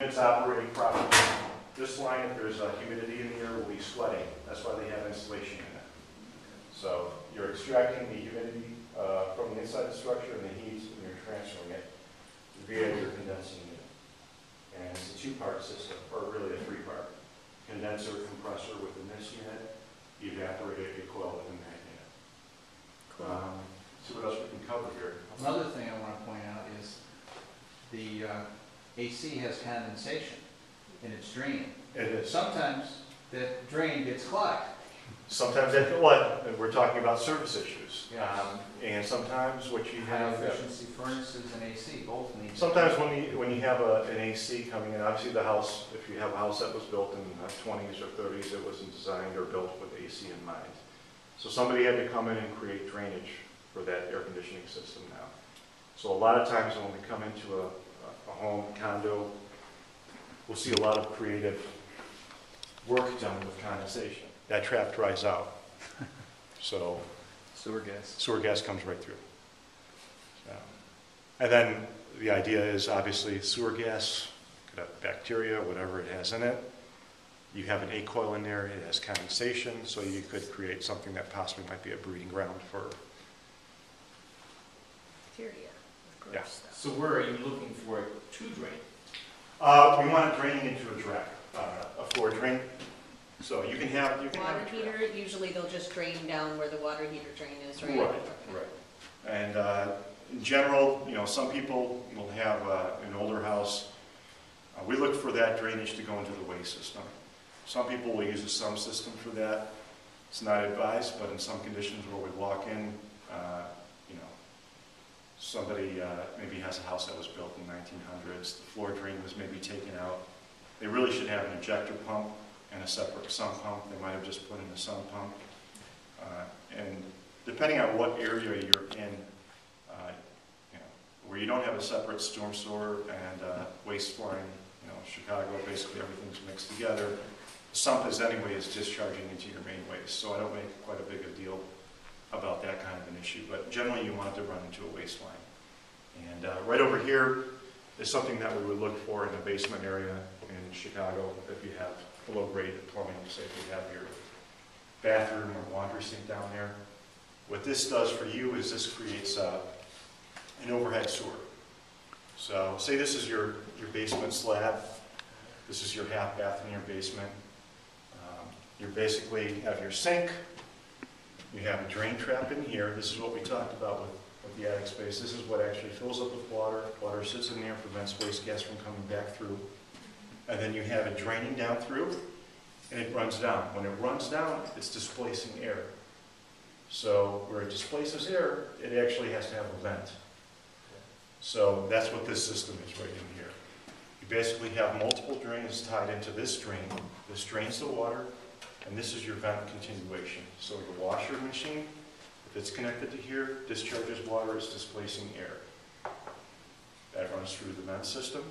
It's operating properly. This line, if there's humidity in the air, will be sweating. That's why they have insulation in it. So you're extracting the humidity from the inside of the structure and the heat, and you're transferring it via your condensing unit. And it's a two-part system, or really a three-part. Condenser, compressor within this unit, evaporator, coil within that unit. Cool. See what else we can cover here. Another thing I want to point out is the AC has condensation in its drain. It is. Sometimes that drain gets clogged. Sometimes we're talking about service issues. Yeah. And sometimes what you High have, efficiency furnaces and AC both need. sometimes when you have an AC coming in, obviously the house, if you have a house that was built in the 20s or 30s, it wasn't designed or built with AC in mind. So somebody had to come in and create drainage for that air conditioning system now. So a lot of times when we come into a home, condo, we'll see a lot of creative work done with condensation. That trap dries out. So sewer gas comes right through. So, and then the idea is obviously sewer gas could have bacteria, whatever it has in it. You have an A coil in there, it has condensation, so you could create something that possibly might be a breeding ground for. Bacteria. Gross Yeah. stuff. So where are you looking for it to drain? We want it draining into a drain, a floor drain. So you can have Water heater, usually they'll just drain down where the water heater drain is, right? Right. And in general, some people will have an older house. We look for that drainage to go into the waste system. Some people will use a sump system for that. It's not advised, but in some conditions where we walk in, somebody maybe has a house that was built in the 1900s, the floor drain was maybe taken out. They really should have an ejector pump and a separate sump pump. They might have just put in a sump pump. And depending on what area you're in, where you don't have a separate storm sewer and waste line, Chicago, basically everything's mixed together. The sump is anyways discharging into your main waste, so I don't make quite a big a deal about that kind of an issue, but generally you want it to run into a waste line. And right over here is something that we would look for in the basement area in Chicago if you have low-grade plumbing, say if you have your bathroom or laundry sink down there. What this does for you is this creates an overhead sewer. So say this is your basement slab, this is your half bath in your basement. You basically have your sink, you have a drain trap in here. This is what we talked about with the attic space. This is what actually fills up with water. Water sits in there, prevents waste gas from coming back through. And then you have it draining down through, and it runs down. When it runs down, it's displacing air. So where it displaces air, it actually has to have a vent. So that's what this system is right in here. You basically have multiple drains tied into this drain. This drains the water, and this is your vent continuation. So your washer machine, if it's connected to here, discharges water, it's displacing air. That runs through the vent system,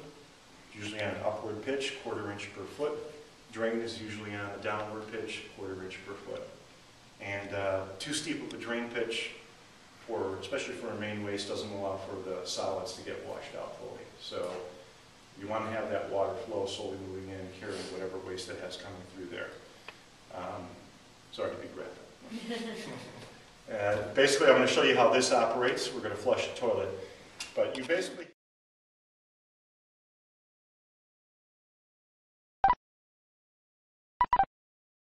usually on an upward pitch, 1/4 inch per foot. Drain is usually on a downward pitch, 1/4 inch per foot. And too steep of a drain pitch, especially for a main waste, doesn't allow for the solids to get washed out fully. So you want to have that water flow slowly moving in and carrying whatever waste that has coming through there. Sorry to be graphic. Basically, I'm going to show you how this operates. We're going to flush the toilet. But you basically